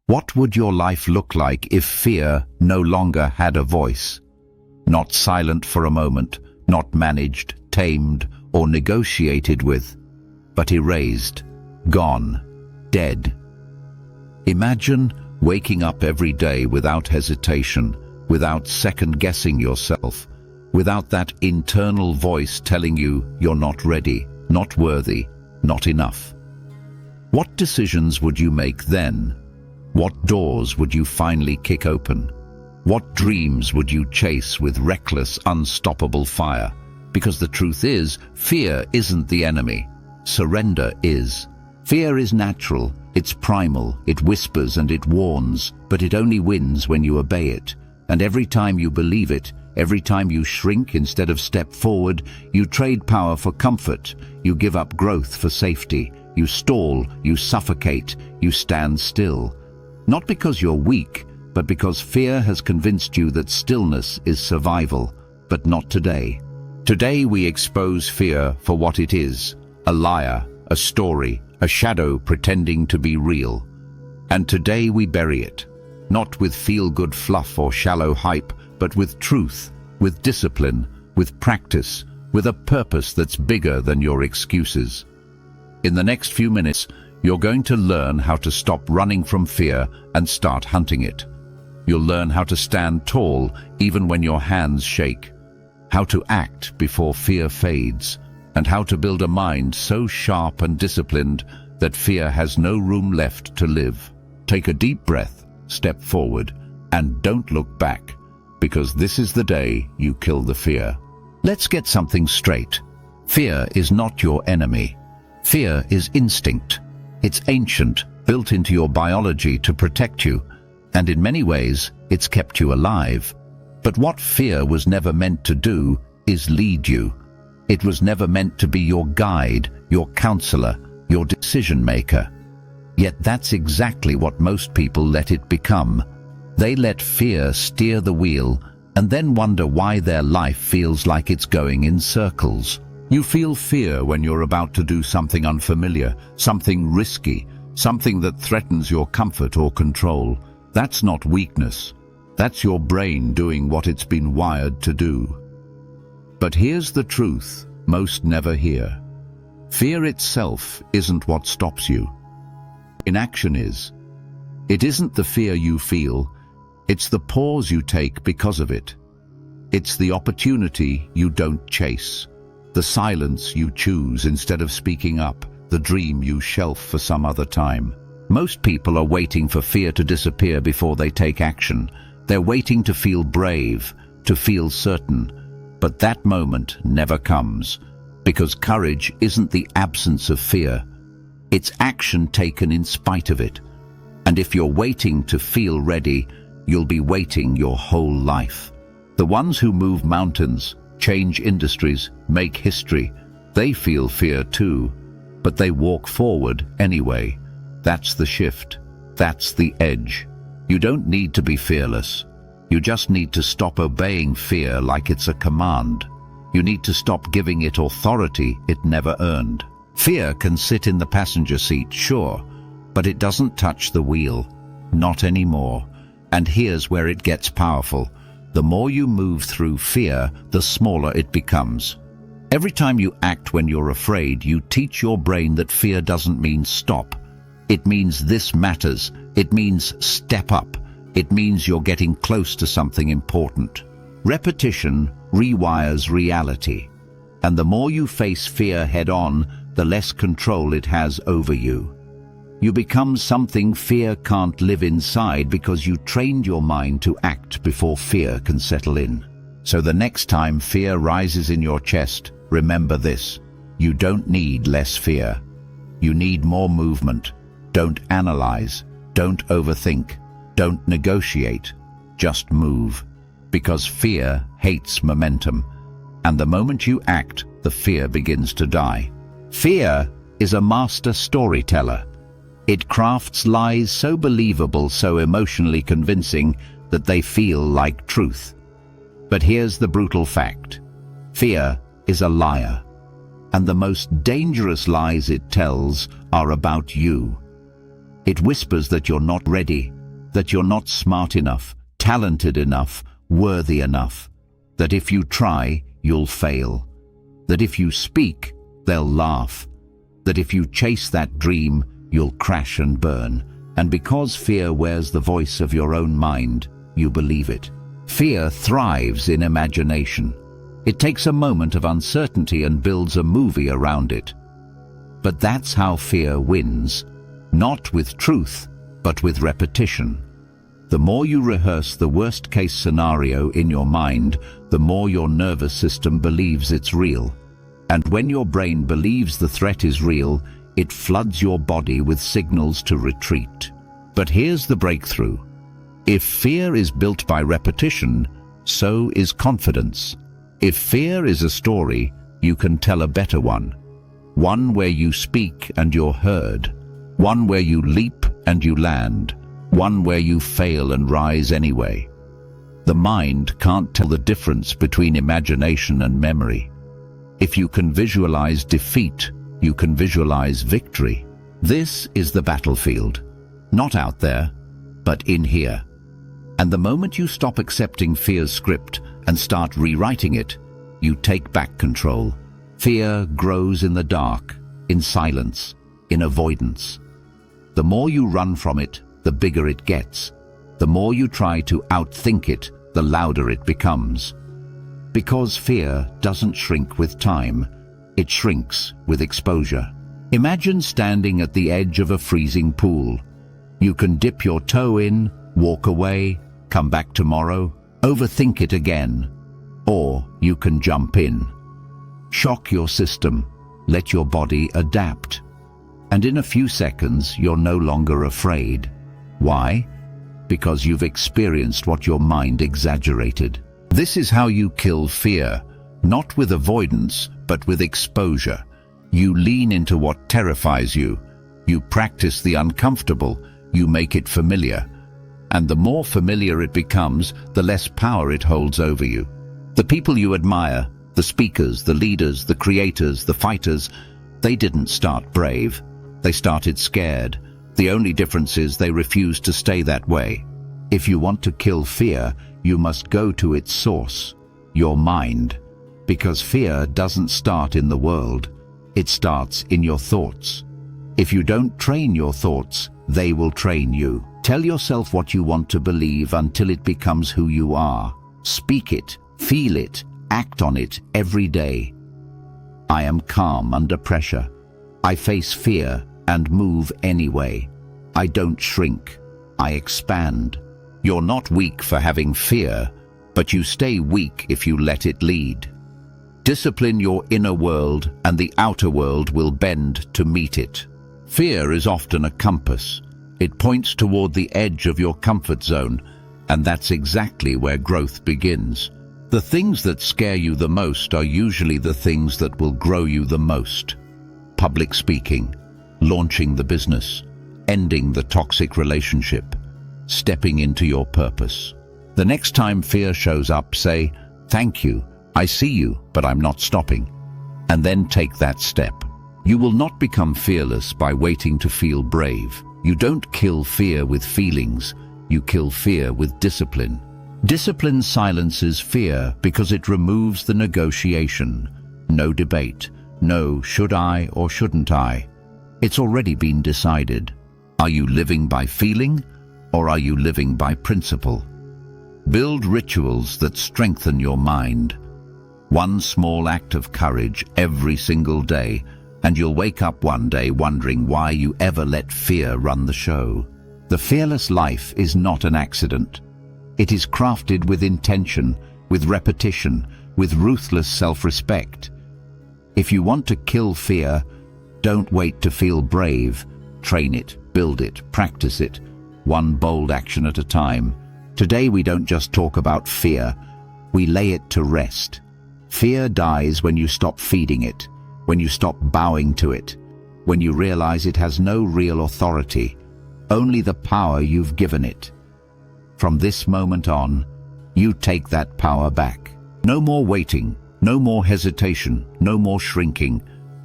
What would your life look like if fear no longer had a voice? Not silent for a moment, not managed, tamed, or negotiated with, but erased, gone, dead. Imagine waking up every day without hesitation, without second-guessing yourself, without that internal voice telling you you're not ready, not worthy, not enough. What decisions would you make then? What doors would you finally kick open? What dreams would you chase with reckless, unstoppable fire? Because the truth is, fear isn't the enemy. Surrender is. Fear is natural, it's primal, it whispers and it warns, but it only wins when you obey it. And every time you believe it, every time you shrink instead of step forward, you trade power for comfort, you give up growth for safety, you stall, you suffocate, you stand still. Not because you're weak, but because fear has convinced you that stillness is survival, but not today. Today we expose fear for what it is, a liar, a story, a shadow pretending to be real. And today we bury it, not with feel-good fluff or shallow hype, but with truth, with discipline, with practice, with a purpose that's bigger than your excuses. In the next few minutes, you're going to learn how to stop running from fear and start hunting it. You'll learn how to stand tall even when your hands shake, how to act before fear fades, and how to build a mind so sharp and disciplined that fear has no room left to live. Take a deep breath, step forward, and don't look back, because this is the day you kill the fear. Let's get something straight. Fear is not your enemy. Fear is instinct. It's ancient, built into your biology to protect you, and in many ways, it's kept you alive. But what fear was never meant to do is lead you. It was never meant to be your guide, your counselor, your decision maker. Yet that's exactly what most people let it become. They let fear steer the wheel and then wonder why their life feels like it's going in circles. You feel fear when you're about to do something unfamiliar, something risky, something that threatens your comfort or control. That's not weakness. That's your brain doing what it's been wired to do. But here's the truth most never hear. Fear itself isn't what stops you. Inaction is. It isn't the fear you feel, it's the pause you take because of it. It's the opportunity you don't chase, the silence you choose instead of speaking up, the dream you shelf for some other time. Most people are waiting for fear to disappear before they take action. They're waiting to feel brave, to feel certain. But that moment never comes, because courage isn't the absence of fear. It's action taken in spite of it. And if you're waiting to feel ready, you'll be waiting your whole life. The ones who move mountains, change industries, make history, they feel fear too, but they walk forward anyway. That's the shift. That's the edge. You don't need to be fearless. You just need to stop obeying fear like it's a command. You need to stop giving it authority it never earned. Fear can sit in the passenger seat, sure, but it doesn't touch the wheel. Not anymore. And here's where it gets powerful. The more you move through fear, the smaller it becomes. Every time you act when you're afraid, you teach your brain that fear doesn't mean stop. It means this matters. It means step up. It means you're getting close to something important. Repetition rewires reality. And the more you face fear head-on, the less control it has over you. You become something fear can't live inside because you trained your mind to act before fear can settle in. So the next time fear rises in your chest, remember this: you don't need less fear. You need more movement. Don't analyze. Don't overthink. Don't negotiate. Just move. Because fear hates momentum. And the moment you act, the fear begins to die. Fear is a master storyteller. It crafts lies so believable, so emotionally convincing, that they feel like truth. But here's the brutal fact. Fear is a liar. And the most dangerous lies it tells are about you. It whispers that you're not ready, that you're not smart enough, talented enough, worthy enough, that if you try, you'll fail, that if you speak, they'll laugh, that if you chase that dream, you'll crash and burn. And because fear wears the voice of your own mind, you believe it. Fear thrives in imagination. It takes a moment of uncertainty and builds a movie around it. But that's how fear wins, not with truth, but with repetition. The more you rehearse the worst-case scenario in your mind, the more your nervous system believes it's real. And when your brain believes the threat is real, it floods your body with signals to retreat. But here's the breakthrough. If fear is built by repetition, so is confidence. If fear is a story, you can tell a better one. One where you speak and you're heard. One where you leap and you land. One where you fail and rise anyway. The mind can't tell the difference between imagination and memory. If you can visualize defeat, you can visualize victory. This is the battlefield. Not out there, but in here. And the moment you stop accepting fear's script and start rewriting it, you take back control. Fear grows in the dark, in silence, in avoidance. The more you run from it, the bigger it gets. The more you try to outthink it, the louder it becomes. Because fear doesn't shrink with time, it shrinks with exposure. Imagine standing at the edge of a freezing pool. You can dip your toe in, walk away, come back tomorrow, overthink it again. Or you can jump in. Shock your system, let your body adapt. And in a few seconds, you're no longer afraid. Why? Because you've experienced what your mind exaggerated. This is how you kill fear, not with avoidance, but with exposure. You lean into what terrifies you. You practice the uncomfortable. You make it familiar. And the more familiar it becomes, the less power it holds over you. The people you admire, the speakers, the leaders, the creators, the fighters, they didn't start brave. They started scared. The only difference is they refused to stay that way. If you want to kill fear, you must go to its source, your mind. Because fear doesn't start in the world. It starts in your thoughts. If you don't train your thoughts, they will train you. Tell yourself what you want to believe until it becomes who you are. Speak it, feel it, act on it every day. I am calm under pressure. I face fear and move anyway. I don't shrink. I expand. You're not weak for having fear, but you stay weak if you let it lead. Discipline your inner world and the outer world will bend to meet it. Fear is often a compass. It points toward the edge of your comfort zone, and that's exactly where growth begins. The things that scare you the most are usually the things that will grow you the most. Public speaking, launching the business, ending the toxic relationship, stepping into your purpose. The next time fear shows up, say, "Thank you, I see you, but I'm not stopping." And then take that step. You will not become fearless by waiting to feel brave. You don't kill fear with feelings, you kill fear with discipline. Discipline silences fear because it removes the negotiation. No debate, no should I or shouldn't I. It's already been decided. Are you living by feeling or are you living by principle? Build rituals that strengthen your mind. One small act of courage every single day, and you'll wake up one day wondering why you ever let fear run the show. The fearless life is not an accident. It is crafted with intention, with repetition, with ruthless self-respect. If you want to kill fear, don't wait to feel brave. Train it, build it, practice it, one bold action at a time. Today we don't just talk about fear, we lay it to rest. Fear dies when you stop feeding it, when you stop bowing to it, when you realize it has no real authority, only the power you've given it. From this moment on, you take that power back. No more waiting, no more hesitation, no more shrinking.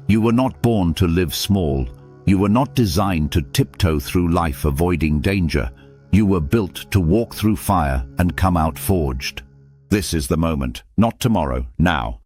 You were not born to live small. You were not designed to tiptoe through life avoiding danger. You were built to walk through fire and come out forged. This is the moment, not tomorrow, now.